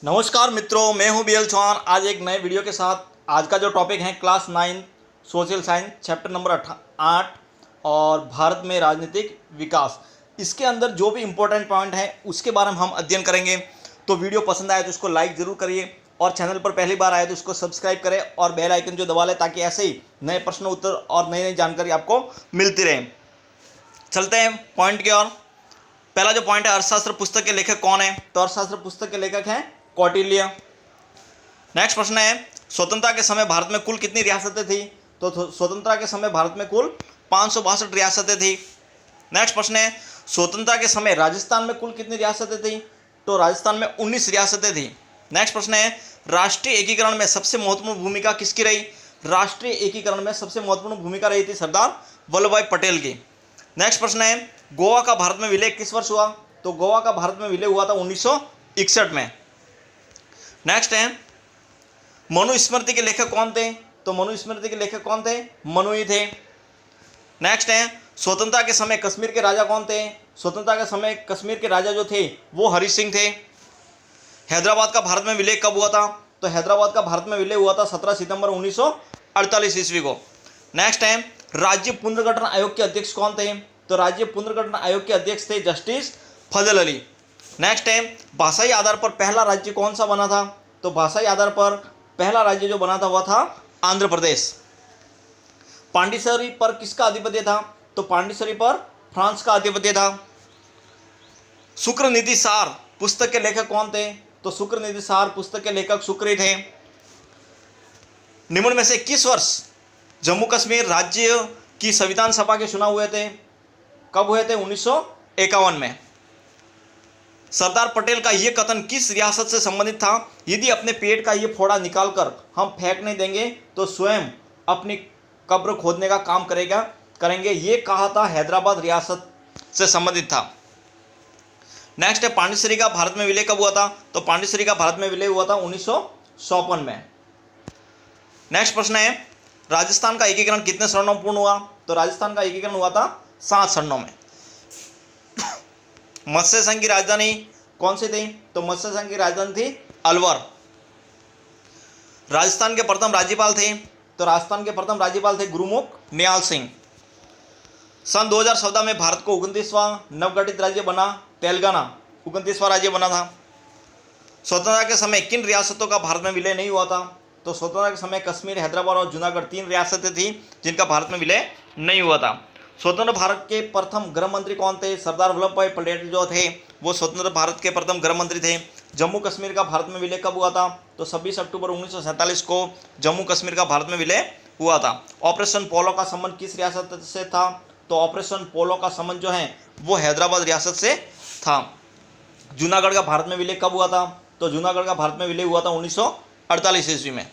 नमस्कार मित्रों, मैं हूं बीएल चौहान। आज एक नए वीडियो के साथ। आज का जो टॉपिक है class 9 social science chapter number 8 और भारत में राजनीतिक विकास। इसके अंदर जो भी इम्पोर्टेंट पॉइंट है उसके बारे में हम अध्ययन करेंगे। तो वीडियो पसंद आए तो उसको लाइक ज़रूर करिए और चैनल पर पहली बार आए तो उसको सब्सक्राइब करें और बेल आइकन जो दबा लें ताकि ऐसे ही नए प्रश्न उत्तर और नई नई जानकारी आपको मिलती रहे। चलते हैं पॉइंट की ओर। पहला जो पॉइंट है, अर्थशास्त्र पुस्तक के लेखक कौन है? तो अर्थशास्त्र पुस्तक के लेखक हैं कौटिल्य। नेक्स्ट प्रश्न है, स्वतंत्रता के समय भारत में कुल कितनी रियासतें थी? तो स्वतंत्रता के समय भारत में कुल 562 रियासतें थी। नेक्स्ट प्रश्न है, स्वतंत्रता के समय राजस्थान में कुल कितनी रियासतें थी? तो राजस्थान में 19 रियासतें थी। नेक्स्ट प्रश्न है, राष्ट्रीय एकीकरण में सबसे महत्वपूर्ण भूमिका किसकी रही? राष्ट्रीय एकीकरण में सबसे महत्वपूर्ण भूमिका रही थी सरदार वल्लभ भाई पटेल की। नेक्स्ट प्रश्न है, गोवा का भारत में विलय किस वर्ष हुआ? तो गोवा का भारत में विलय हुआ था 1961 में। नेक्स्ट है, मनुस्मृति के लेखक कौन थे? तो मनुस्मृति के लेखक कौन थे? मनु ही थे। नेक्स्ट है, स्वतंत्रता के समय कश्मीर के राजा कौन थे? स्वतंत्रता के समय कश्मीर के राजा जो थे वो हरि सिंह थे। हैदराबाद का भारत में विलय कब हुआ था? तो हैदराबाद का भारत में विलय हुआ था 17 सितंबर 1948 ईस्वी को। नेक्स्ट है, राज्य पुनर्गठन आयोग के अध्यक्ष कौन थे? तो राज्य पुनर्गठन आयोग के अध्यक्ष थे जस्टिस फजल अली। नेक्स्ट है, भाषाई आधार पर पहला राज्य कौन सा बना था? तो भाषाई आधार पर पहला राज्य जो बना था वह था आंध्र प्रदेश। पांडिचेरी पर किसका आधिपत्य था? तो पांडिचेरी पर फ्रांस का आधिपत्य था। शुक्र नीति सार पुस्तक के लेखक कौन थे? तो शुक्र नीति सार पुस्तक के लेखक शुक्र ही थे। निम्न में से किस वर्ष जम्मू कश्मीर राज्य की संविधान सभा के चुनाव हुए थे? कब हुए थे? 1951 में। सरदार पटेल का यह कथन किस रियासत से संबंधित था? यदि अपने पेट का ये फोड़ा निकालकर हम फेंक नहीं देंगे तो स्वयं अपनी कब्र खोदने का काम करेंगे, ये कहा था हैदराबाद रियासत से संबंधित था। नेक्स्ट है, पांडिचेरी का भारत में विलय कब हुआ था? तो पांडिचेरी का भारत में विलय हुआ था 1954 में। नेक्स्ट प्रश्न है, राजस्थान का एकीकरण कितने चरणों में पूर्ण हुआ? तो राजस्थान का एकीकरण हुआ था 7 चरणों में। मत्स्य संघ की राजधानी कौन सी थी? तो मत्स्य संघ की राजधानी थी अलवर। राजस्थान के प्रथम राज्यपाल थे? तो राजस्थान के प्रथम राज्यपाल थे गुरुमुख निहाल सिंह। सन 2014 में भारत को 29वां नवगठित राज्य बना तेलंगाना 29वां राज्य बना था। स्वतंत्रता के समय किन रियासतों का भारत में विलय नहीं हुआ था? तो स्वतंत्रता के समय कश्मीर, हैदराबाद और जूनागढ़ 3 रियासतें थी जिनका भारत में विलय नहीं हुआ था। स्वतंत्र भारत के प्रथम गृह मंत्री कौन थे? सरदार वल्लभ भाई पटेल जो थे वो स्वतंत्र भारत के प्रथम गृह मंत्री थे। जम्मू कश्मीर का भारत में विलय कब हुआ था? तो 26 अक्टूबर 1947 को जम्मू कश्मीर का भारत में विलय हुआ था। ऑपरेशन पोलो का संबंध किस रियासत से था? तो ऑपरेशन पोलो का संबंध जो है वो हैदराबाद रियासत से था। जूनागढ़ का भारत में विलय कब हुआ था? तो जूनागढ़ का भारत में विलय हुआ था 1948 ईस्वी में।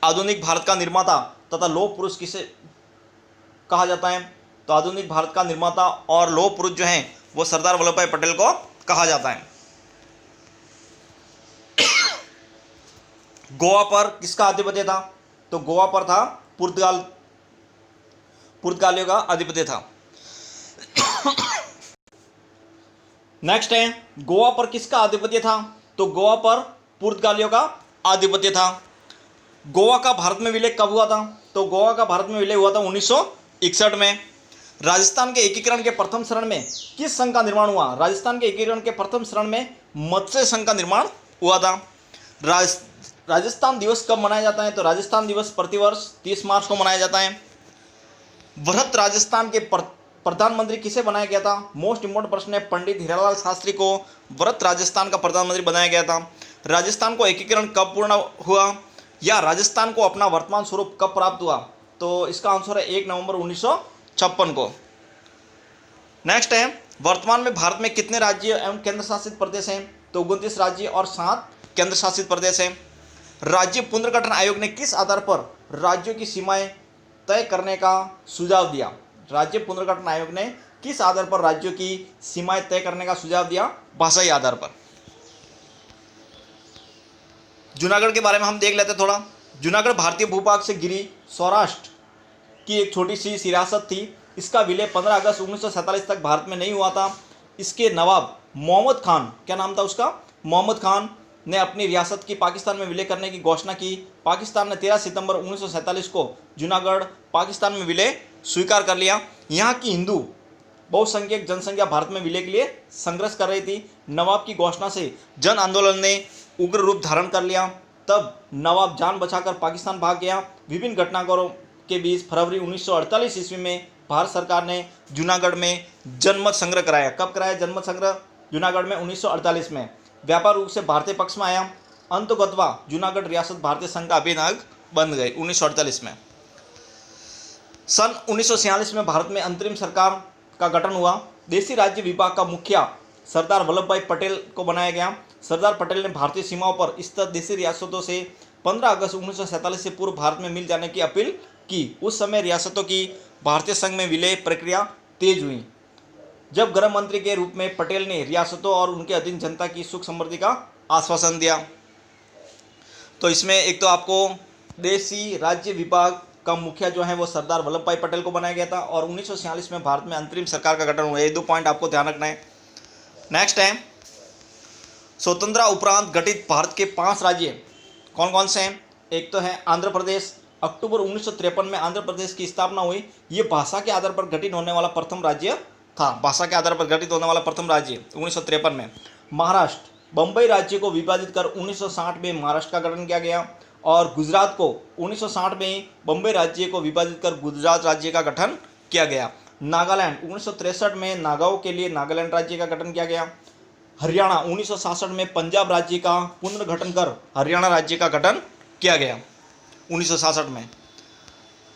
आधुनिक भारत का निर्माता तथा लौह पुरुष किसे कहा जाता है? तो आधुनिक भारत का निर्माता और लौह पुरुष जो हैं वो सरदार वल्लभ भाई पटेल को कहा जाता है। गोवा पर किसका आधिपत्य था? तो गोवा पर था पुर्तगालियों का आधिपत्य था। नेक्स्ट है, गोवा पर किसका आधिपत्य था? तो गोवा पर पुर्तगालियों का आधिपत्य था। गोवा का भारत में विलय कब हुआ था? तो गोवा का भारत में विलय हुआ था 1961 में। राजस्थान के एकीकरण के प्रथम चरण में किस संघ का निर्माण हुआ? राजस्थान के एकीकरण के प्रथम चरण में मत्स्य संघ का निर्माण हुआ था। राजस्थान दिवस कब मनाया जाता है? तो राजस्थान दिवस प्रतिवर्ष 30 मार्च को मनाया जाता है। वृहत राजस्थान के प्रधानमंत्री किसे बनाया गया था? मोस्ट इंपोर्टेंट प्रश्न है। पंडित हीरालाल शास्त्री को वृहत राजस्थान का प्रधानमंत्री बनाया गया था। राजस्थान को एकीकरण कब पूर्ण हुआ या राजस्थान को अपना वर्तमान स्वरूप कब प्राप्त हुआ? तो इसका आंसर है 1 नवंबर 1956 को। नेक्स्ट है, वर्तमान में भारत में कितने राज्य एवं केंद्र शासित प्रदेश हैं? तो 29 राज्य और 7 केंद्र शासित प्रदेश हैं। राज्य पुनर्गठन आयोग ने किस आधार पर राज्यों की सीमाएं तय करने का सुझाव दिया? राज्य पुनर्गठन आयोग ने किस आधार पर राज्यों की सीमाएं तय करने का सुझाव दिया? भाषाई आधार पर। जूनागढ़ के बारे में हम देख लेते थोड़ा। जूनागढ़ भारतीय भूभाग से घिरी सौराष्ट्र की एक छोटी सी रियासत थी। इसका विलय 15 अगस्त 1947 तक भारत में नहीं हुआ था। इसके नवाब मोहम्मद खान, क्या नाम था उसका? मोहम्मद खान ने अपनी रियासत की पाकिस्तान में विलय करने की घोषणा की। पाकिस्तान ने 13 सितंबर 1947 को जूनागढ़ पाकिस्तान में विलय स्वीकार कर लिया। यहाँ की हिंदू बहुसंख्यक जनसंख्या भारत में विलय के लिए संघर्ष कर रही थी। नवाब की घोषणा से जन आंदोलन ने उग्र रूप धारण कर लिया। तब नवाब जान बचाकर पाकिस्तान भाग गया। विभिन्न घटनाक्रमों के बीच फरवरी 1948 ईस्वी में भारत सरकार ने जूनागढ़ में जनमत संग्रह कराया। कब कराया जनमत संग्रह? जूनागढ़ में 1948 में। व्यापार रूप से भारतीय पक्ष में आया। अंततः जूनागढ़ रियासत भारतीय संघ का अभिन्न अंग बन गई 1948 में। सन 1946 में भारत में अंतरिम सरकार का गठन हुआ। देशी राज्य विभाग का मुखिया सरदार वल्लभ भाई पटेल को बनाया गया। सरदार पटेल ने भारतीय सीमाओं पर स्थित देशी रियासतों से 15 अगस्त 1947 से पूर्व भारत में मिल जाने की अपील की। उस समय रियासतों की भारतीय संघ में विलय प्रक्रिया तेज हुई, जब गृह मंत्री के रूप में पटेल ने रियासतों और उनके अधीन जनता की सुख समृद्धि का आश्वासन दिया। तो इसमें एक तो आपको देशी राज्य विभाग का मुखिया जो है वो सरदार वल्लभ भाई पटेल को बनाया गया था, और 1946 में भारत में अंतरिम सरकार का गठन हुआ। ये 2 पॉइंट आपको ध्यान रखना है। नेक्स्ट है स्वतंत्रता उपरांत गठित भारत के 5 राज्य कौन कौन से हैं? एक तो है आंध्र प्रदेश। अक्टूबर 1953 में आंध्र प्रदेश की स्थापना हुई। ये भाषा के आधार पर गठित होने वाला प्रथम राज्य था। भाषा के आधार पर गठित होने वाला प्रथम राज्य 1953 में। महाराष्ट्र, बम्बई राज्य को विभाजित कर 1960 में महाराष्ट्र का गठन किया गया, और गुजरात को 1960 में बम्बई राज्य को विभाजित कर गुजरात राज्य का गठन किया गया। नागालैंड 1963 में नागाओं के लिए नागालैंड राज्य का गठन किया गया। हरियाणा 1966 में पंजाब राज्य का पुनर्गठन कर हरियाणा राज्य का गठन किया गया 1966 में।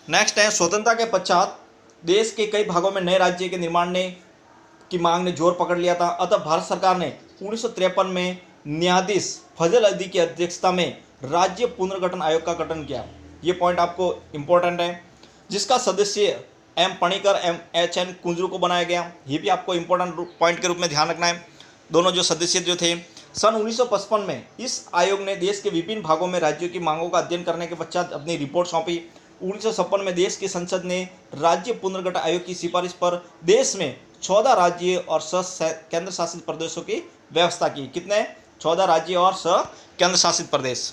नेक्स्ट है स्वतंत्रता के पश्चात देश के कई भागों में नए राज्य के निर्माण की मांग ने जोर पकड़ लिया था। अतः भारत सरकार ने 1953 में न्यायाधीश फजल अली की अध्यक्षता में राज्य पुनर्गठन आयोग का गठन किया। ये पॉइंट आपको इंपॉर्टेंट है, जिसका सदस्य M Panikkar M H N Kunzru को बनाया गया। ये भी आपको इंपॉर्टेंट पॉइंट के रूप में ध्यान रखना है। दोनों जो सदस्य जो थे, सन 1955 में इस आयोग ने देश के विभिन्न भागों में राज्यों की मांगों का अध्ययन करने के पश्चात अपनी रिपोर्ट सौंपी। 1956 में देश की संसद ने राज्य पुनर्गठन आयोग की सिफारिश पर देश में 14 राज्य और 6 केंद्र शासित प्रदेशों की व्यवस्था की। कितने? 14 राज्य और 6 केंद्र शासित प्रदेश।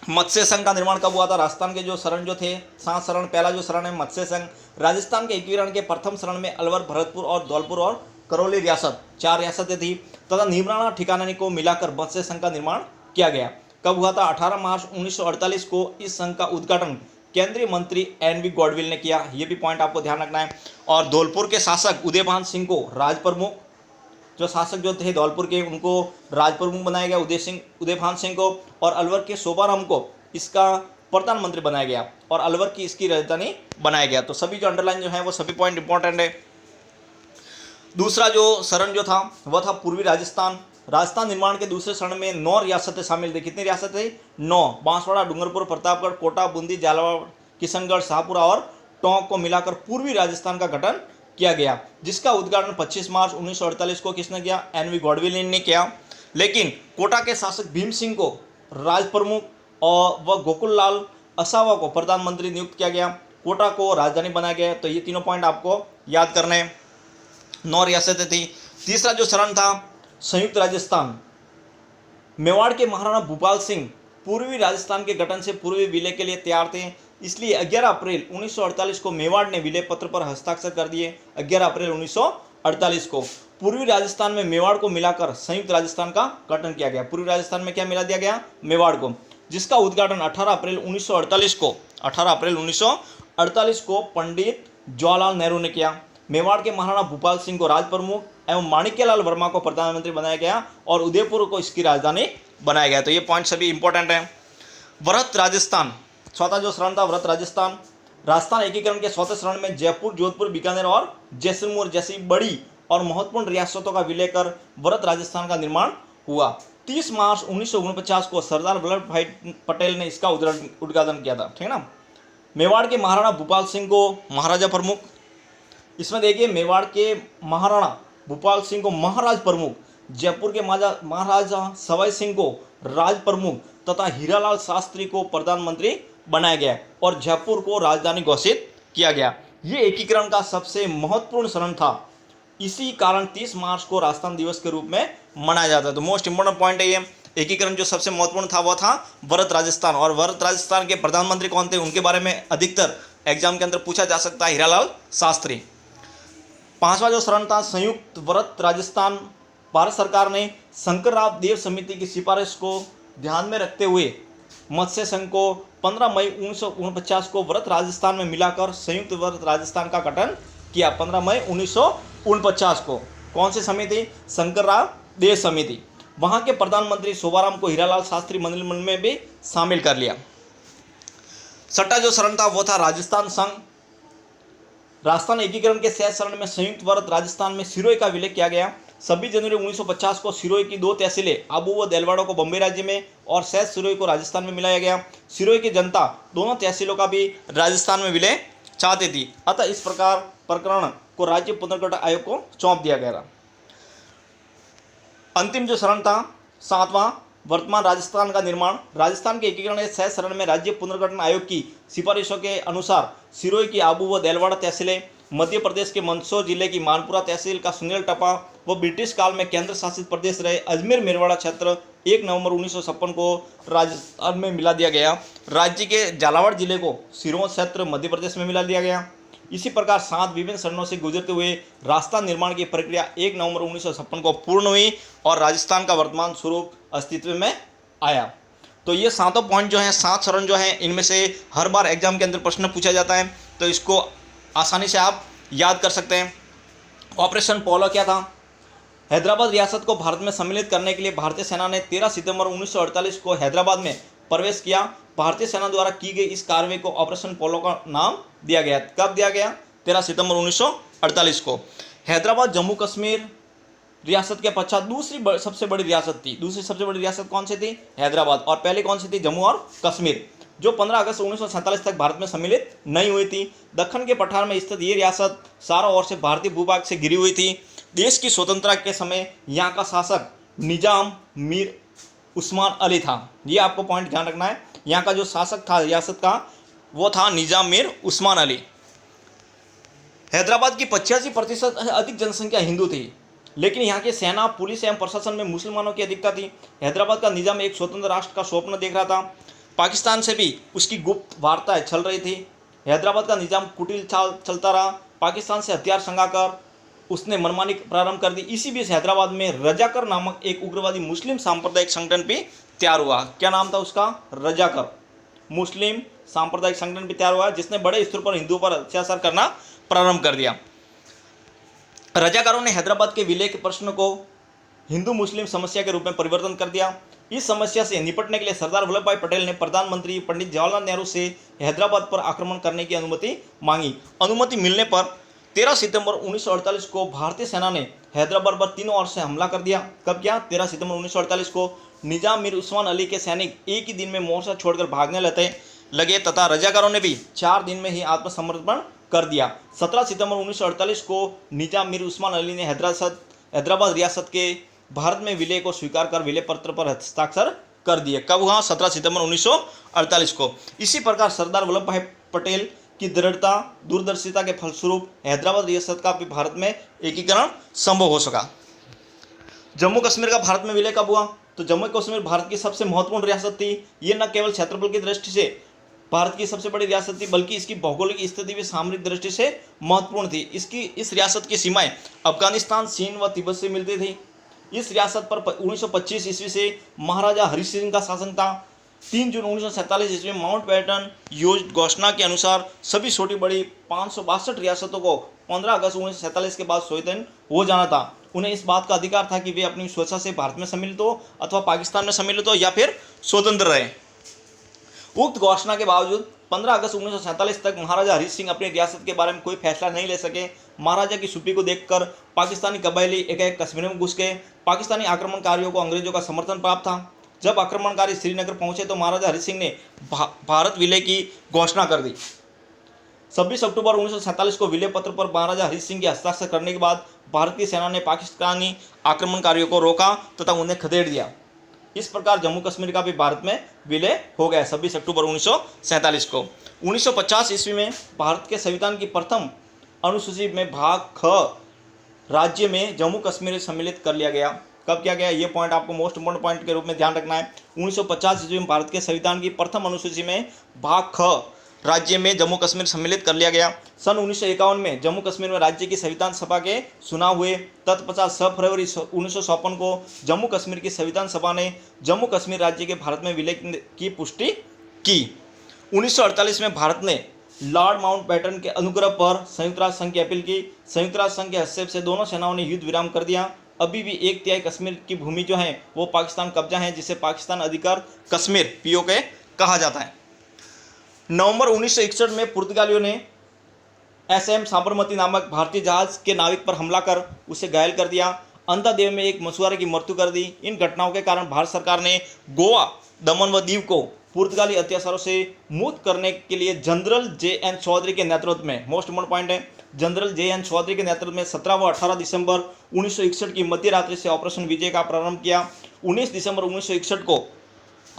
मत्स्य संघ का निर्माण कब हुआ था? राजस्थान के जो शरण जो थे, 7 शरण, पहला जो शरण है मत्स्य संघ। राजस्थान के एकीकरण के प्रथम शरण में अलवर, भरतपुर और धौलपुर और करौली रियासत 4 रियासतें थी, तथा नीमराणा ठिकाने को मिलाकर मत्स्य संघ का निर्माण किया गया। कब हुआ था? 18 मार्च 1948 को इस संघ का उद्घाटन केंद्रीय मंत्री एन वी गॉडविल ने किया। ये भी पॉइंट आपको ध्यान रखना है। और धौलपुर के शासक उदयभान सिंह को राजप्रमुख, जो शासक जो थे धौलपुर के, उनको राजप्रमुख बनाया गया उदयभान सिंह को। और अलवर के शोभाराम को इसका प्रधानमंत्री बनाया गया, और अलवर की इसकी राजधानी बनाया गया। तो सभी जो अंडरलाइन जो है वो सभी पॉइंट इंपॉर्टेंट है। दूसरा जो शरण जो था वह था पूर्वी राजस्थान। राजस्थान निर्माण के दूसरे शरण में 9 रियासतें शामिल थी। कितनी रियासतें थी? 9। बांसवाड़ा, डूंगरपुर, प्रतापगढ़, कोटा, बूंदी, झालावाड़, किशनगढ़, शाहपुरा और टोंक को मिलाकर पूर्वी राजस्थान का गठन किया गया, जिसका उद्घाटन 25 मार्च 1948 को किसने किया? एन वी गॉडविल ने किया। लेकिन कोटा के शासक भीम सिंह को राजप्रमुख और गोकुल लाल असावा को प्रधानमंत्री नियुक्त किया गया। कोटा को राजधानी बनाया गया। तो ये तीनों पॉइंट आपको याद करने हैं। 9 रियासतें थी। तीसरा जो शरण था संयुक्त राजस्थान। मेवाड़ के महाराणा भूपाल सिंह पूर्वी राजस्थान के गठन से पूर्वी विलय के लिए तैयार थे, इसलिए 11 अप्रैल 1948 को मेवाड़ ने विलय पत्र पर हस्ताक्षर कर दिए। 11 अप्रैल 1948 को पूर्वी राजस्थान में मेवाड़ को मिलाकर संयुक्त राजस्थान का गठन किया गया। पूर्वी राजस्थान में क्या मिला दिया गया? मेवाड़ को, जिसका उद्घाटन 18 अप्रैल 1948 को पंडित जवाहरलाल नेहरू ने किया। मेवाड़ के महाराणा भूपाल सिंह को राजप्रमुख एवं माणिक्यलाल वर्मा को प्रधानमंत्री बनाया गया, और उदयपुर को इसकी राजधानी बनाया गया। तो ये पॉइंट सभी इंपॉर्टेंट हैं। वृहत राजस्थान, चौथा जो शरण था वृहत राजस्थान। राजस्थान एकीकरण के चौथे शरण में जयपुर, जोधपुर, बीकानेर और जैसलमेर जैसी बड़ी और महत्वपूर्ण रियासतों का विलय कर वृहत राजस्थान का निर्माण हुआ। 30 मार्च 1949 को सरदार वल्लभ भाई पटेल ने इसका उद्घाटन किया था। ठीक है ना। मेवाड़ के महाराणा भूपाल सिंह को महाराजा प्रमुख, इसमें देखिए मेवाड़ के महाराणा भूपाल सिंह को महाराज प्रमुख, जयपुर के महाराजा सवाई सिंह को राज प्रमुख तथा हीरालाल शास्त्री को प्रधानमंत्री बनाया गया, और जयपुर को राजधानी घोषित किया गया। ये एकीकरण का सबसे महत्वपूर्ण शरण था। इसी कारण 30 मार्च को राजस्थान दिवस के रूप में मनाया जाता है। तो मोस्ट इंपोर्टेंट पॉइंट है ये। एकीकरण जो सबसे महत्वपूर्ण था वो था वरद राजस्थान, और वरद राजस्थान के प्रधानमंत्री कौन थे उनके बारे में अधिकतर एग्जाम के अंदर पूछा जा सकता है, हीरालाल शास्त्री। पांचवा जो शरण था संयुक्त वरद राजस्थान, भारत सरकार ने शंकरराव देव समिति की सिफारिश को ध्यान में रखते हुए मत्स्य संघ को 15 मई 1949 को वरद राजस्थान में मिलाकर संयुक्त वरद राजस्थान का गठन किया। 15 मई 1949 को कौन सी समिति? शंकरराव देव समिति। वहां के प्रधानमंत्री शोभाराम को हीरालाल शास्त्री मंत्रिमंडल में भी शामिल कर लिया। छठा जो शरण था वो था राजस्थान संघ। राजस्थान एकीकरण के 6 चरण में संयुक्त वरद राजस्थान में सिरोही का विलय किया गया। 26 जनवरी 1950 को सिरोही की 2 तहसीलें आबू व देलवाड़ा को बम्बई राज्य में और सैद सिरोही को राजस्थान में मिलाया गया। सिरोही की जनता दोनों तहसीलों का भी राजस्थान में विलय चाहती थी, अतः इस प्रकार प्रकरण को राज्य पुनर्गठन आयोग को सौंप दिया गया। अंतिम जो शरण था 7वां, वर्तमान राजस्थान का निर्माण। राजस्थान के एकीकरण के 6 चरण में राज्य पुनर्गठन आयोग की सिफारिशों के अनुसार सिरोही की आबू व देलवाड़ा तहसीलें, मध्य प्रदेश के मंदसौर जिले की मानपुरा तहसील का सुनील टपा व ब्रिटिश काल में केंद्र शासित प्रदेश रहे अजमेर मेरवाड़ा क्षेत्र 1 नवंबर 1956 को राजस्थान में मिला दिया गया। राज्य के झालावाड़ जिले को सिरोही क्षेत्र मध्य प्रदेश में मिला दिया गया। इसी प्रकार 7 विभिन्न चरणों से गुजरते हुए राजस्थान निर्माण की प्रक्रिया 1 नवंबर 1956 को पूर्ण हुई और राजस्थान का वर्तमान स्वरूप अस्तित्व में आया। तो ये 7 पॉइंट जो हैं, 7 चरण जो हैं, इनमें से हर बार एग्जाम के अंदर प्रश्न पूछा जाता है, तो इसको आसानी से आप याद कर सकते हैं। ऑपरेशन पोलो क्या था? हैदराबाद रियासत को भारत में सम्मिलित करने के लिए भारतीय सेना ने 13 सितंबर 1948 को हैदराबाद में प्रवेश किया। भारतीय सेना द्वारा की गई इस कार्रवाई को ऑपरेशन पोलो का नाम दिया गया। कब दिया गया? 13 सितंबर 1948 को। हैदराबाद जम्मू कश्मीर रियासत के पश्चात दूसरी सबसे बड़ी रियासत थी। दूसरी सबसे बड़ी रियासत कौन सी थी? हैदराबाद। और पहले कौन सी थी? जम्मू और कश्मीर, जो 15 अगस्त 1947 तक भारत में सम्मिलित नहीं हुई थी। दक्षिण के पठार में स्थित ये रियासत चारों ओर से भारतीय भूभाग से घिरी हुई थी। देश की स्वतंत्रता के समय यहाँ का शासक निजाम मीर उस्मान अली था। ये आपको पॉइंट ध्यान रखना है। यहाँ का जो शासक था रियासत का वो था निजाम मीर उस्मान अली। हैदराबाद की 85% से अधिक जनसंख्या हिंदू थी, लेकिन यहाँ की सेना, पुलिस एवं प्रशासन में मुसलमानों की अधिकता थी। हैदराबाद का निजाम एक स्वतंत्र राष्ट्र का स्वप्न देख रहा था। पाकिस्तान से भी उसकी गुप्त वार्ताएं चल रही थी। हैदराबाद का निजाम कुटिल चाल चलता रहा। पाकिस्तान से हथियार संगाकर उसने मनमानी प्रारंभ कर दी। इसी बीच हैदराबाद में रजाकर नामक एक उग्रवादी मुस्लिम सांप्रदायिक संगठन भी तैयार हुआ। क्या नाम था उसका? रजाकर मुस्लिम सांप्रदायिक संगठन भी तैयार हुआ, जिसने बड़े स्तर पर हिंदुओं पर अत्याचार करना प्रारंभ कर दिया। रजाकारों ने हैदराबाद के विलय के प्रश्न को हिंदू मुस्लिम समस्या के रूप में परिवर्तन कर दिया। इस समस्या से निपटने के लिए सरदार वल्लभ भाई पटेल ने प्रधानमंत्री पंडित जवाहरलाल नेहरू से हैदराबाद पर आक्रमण करने की अनुमति मांगी। अनुमति मिलने पर 13 सितंबर 1948 को भारतीय सेना ने हैदराबाद पर तीनों ओर से हमला कर दिया। कब किया? 13 सितंबर 1948 को। निजाम मीर उस्मान अली के सैनिक एक ही दिन में मोर्चा छोड़कर भागने लगे तथा रजाकारों ने भी 4 दिन में ही आत्मसमर्पण कर दिया। 17 सितंबर 1948 को निजाम मीर उस्मान अली ने हैदराबाद रियासत के भारत में विलय को स्वीकार कर विलय पत्र पर हस्ताक्षर कर दिए। कब हुआ? 17 सितंबर 1948 को। इसी प्रकार सरदार वल्लभ भाई पटेल की दृढ़ता, दूरदर्शिता के फलस्वरूप हैदराबाद रियासत का भी भारत में एकीकरण संभव हो सका। जम्मू कश्मीर का भारत में विलय कब हुआ? तो जम्मू कश्मीर भारत की सबसे महत्वपूर्ण रियासत थी। ये न केवल क्षेत्रफल की दृष्टि से भारत की सबसे बड़ी रियासत थी, बल्कि इसकी भौगोलिक स्थिति भी सामरिक दृष्टि से महत्वपूर्ण थी। इस रियासत की सीमाएं अफगानिस्तान, चीन व तिब्बत से मिलती थी। इस रियासत पर 1925 ईस्वी से महाराजा हरि सिंह का शासन था। 3 जून 1947 ईस्वी में माउंटबेटन घोषणा के अनुसार सभी छोटी बड़ी 562 रियासतों को 15 अगस्त 1947 के बाद स्वतंत्र हो जाना था। उन्हें इस बात का अधिकार था कि वे अपनी स्वेच्छा से भारत में सम्मिलित हो अथवा पाकिस्तान में सम्मिलित हो या फिर स्वतंत्र रहे। उक्त घोषणा के बावजूद 15 अगस्त 1947 तक महाराजा हरि सिंह अपनी रियासत के बारे में कोई फैसला नहीं ले सके। महाराजा की छुट्टी को देखकर पाकिस्तानी कबायली एक कश्मीर में घुस गए। पाकिस्तानी आक्रमणकारियों को अंग्रेजों का समर्थन प्राप्त था। जब आक्रमणकारी श्रीनगर पहुंचे तो महाराजा हरि सिंह ने भारत विलय की घोषणा कर दी। 26 अक्टूबर 1947 को विलय पत्र पर महाराजा हरि सिंह के हस्ताक्षर करने के बाद भारतीय सेना ने पाकिस्तानी आक्रमणकारियों को रोका तथा उन्हें खदेड़ दिया। इस प्रकार जम्मू कश्मीर का भी भारत में विलय हो गया 26 अक्टूबर 1947 को। 1950 ईस्वी में भारत के संविधान की प्रथम अनुसूची में भाग ख राज्य में जम्मू कश्मीर सम्मिलित कर लिया गया। कब किया गया, ये पॉइंट आपको मोस्ट इंपोर्टेंट पॉइंट के रूप में ध्यान रखना है। 1950 ईस्वी में भारत के संविधान की प्रथम अनुसूची में भाग ख राज्य में जम्मू कश्मीर सम्मिलित कर लिया गया। सन 1951 में जम्मू कश्मीर में राज्य की संविधान सभा के चुनाव हुए। तत्पश्चात 6 फरवरी 1956 को जम्मू कश्मीर की संविधान सभा ने जम्मू कश्मीर राज्य के भारत में विलय की पुष्टि की। 1948 में भारत ने लॉर्ड माउंटबेटन के अनुग्रह पर संयुक्त राष्ट्र संघ की अपील की। संयुक्त राष्ट्र संघ के हस्तक्षेप से दोनों सेनाओं ने युद्ध विराम कर दिया। अभी भी 1/3 कश्मीर की भूमि जो है वो पाकिस्तान कब्जा है, जिसे पाकिस्तान अधिकार कश्मीर POK कहा जाता है। नवंबर 1961 में पुर्तगालियों ने SM साबरमती नामक भारतीय जहाज के नाविक पर हमला कर उसे घायल कर दिया। अंतर्देव में एक मछुआरे की मृत्यु कर दी। इन घटनाओं के कारण भारत सरकार ने गोवा, दमन व दीव को पुर्तगाली अत्याचारों से मुक्त करने के लिए जनरल JN चौधरी के नेतृत्व में, मोस्ट इम्पोर्टेंट पॉइंट है, जनरल JN चौधरी के नेतृत्व में 17 व 18 दिसंबर 1961 की मध्य रात्रि से ऑपरेशन विजय का प्रारंभ किया। 19 दिसंबर 1961 को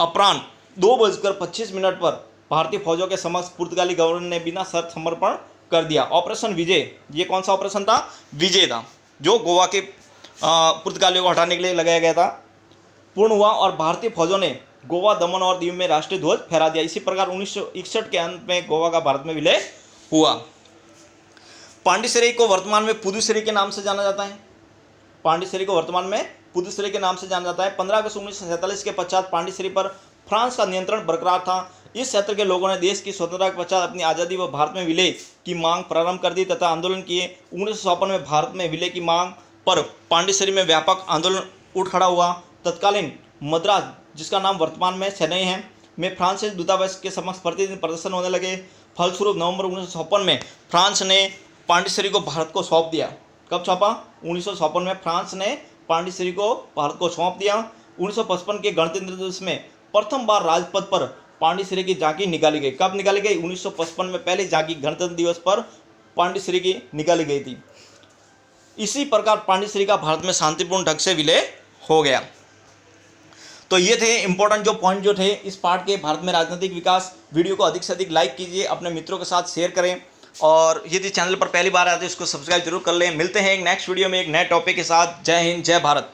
अपराह्न 2:25 पर भारतीय फौजों के समक्ष पुर्तगाली गवर्नर ने बिना शर्त समर्पण कर दिया। ऑपरेशन विजय, ये कौन सा ऑपरेशन था, विजय था, जो गोवा के पुर्तगालियों को हटाने के लिए लगाया गया था, पूर्ण हुआ और भारतीय फौजों ने गोवा, दमन और दीव में राष्ट्रीय ध्वज फहरा दिया। इसी प्रकार 1961 के अंत में गोवा का भारत में विलय हुआ। पांडिचेरी को वर्तमान में पुदुचेरी के नाम से जाना जाता है। पांडिचेरी को वर्तमान में पुदुचेरी के नाम से जाना जाता है। 15 अगस्त 1947 के पश्चात पांडिचेरी पर फ्रांस का नियंत्रण बरकरार था। इस क्षेत्र के लोगों ने देश की स्वतंत्रता के पश्चात अपनी आज़ादी व भारत में विलय की मांग प्रारंभ कर दी तथा आंदोलन किए। 1954 में भारत में विलय की मांग पर पांडिचेरी में व्यापक आंदोलन उठ खड़ा हुआ। तत्कालीन मद्रास, जिसका नाम वर्तमान में चेन्नई है, में फ्रांस दूतावास के समक्ष प्रतिदिन प्रदर्शन होने लगे। फलस्वरूप नवंबर 1956 में फ्रांस ने पांडिचेरी को भारत को सौंप दिया। कब सौंपा, 1956 में फ्रांस ने पांडिचेरी को भारत को सौंप दिया। 1955 के गणतंत्र दिवस में प्रथम बार राजपथ पर पांडिचेरी की झांकी निकाली गई। कब निकाली गई, 1955 में पहली झांकी गणतंत्र दिवस पर पांडिचेरी की निकाली गई थी। इसी प्रकार पांडिचेरी का भारत में शांतिपूर्ण ढंग से विलय हो गया। तो ये थे इंपॉर्टेंट जो पॉइंट जो थे इस पार्ट के, भारत में राजनीतिक विकास। वीडियो को अधिक से अधिक लाइक कीजिए, अपने मित्रों के साथ शेयर करें और यदि चैनल पर पहली बार आते हैं इसको सब्सक्राइब जरूर कर लें। मिलते हैं एक नेक्स्ट वीडियो में एक नए टॉपिक के साथ। जय हिंद, जय भारत।